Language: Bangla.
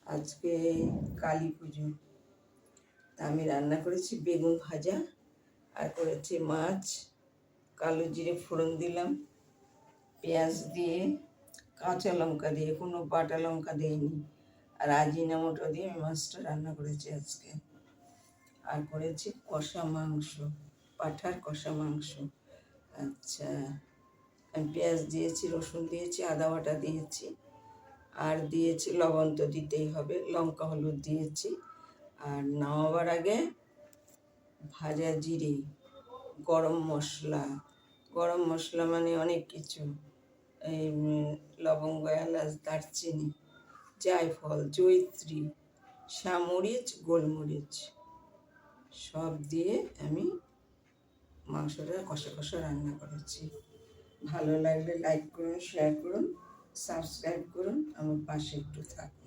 আজকে কালী পুজো, তা আমি রান্না করেছি বেগুন ভাজা আর করেছি মাছ। কালো জিরে ফোড়ন দিলাম, পেঁয়াজ দিয়ে, কাঁচা লঙ্কা দিয়ে, কোনো বাটা লঙ্কা দিইনি, আর আজিনামোটো দিয়ে আমি মাছটা রান্না করেছি আজকে। আর করেছি কষা মাংস, পাঁঠার কষা মাংস। আচ্ছা, আমি পেঁয়াজ দিয়েছি, রসুন দিয়েছি, আদা বাটা দিয়েছি, আর দিয়েছি লবণ, তো দিতেই হবে, লঙ্কা হলুদ দিয়েছি। আর নামাবার আগে ভাজা জিরে, গরম মশলা মানে অনেক কিছু, এই লবঙ্গ, এলাচ, দারচিনি, জায়ফল, জয়িত্রী, সামরিচ, গোলমরিচ সব দিয়ে আমি মাংসটা কষা কষা রান্না করেছি। ভালো লাগলে লাইক করুন, শেয়ার করুন, সাবস্ক্রাইব করুন, আমার পাশে একটু থাকুন।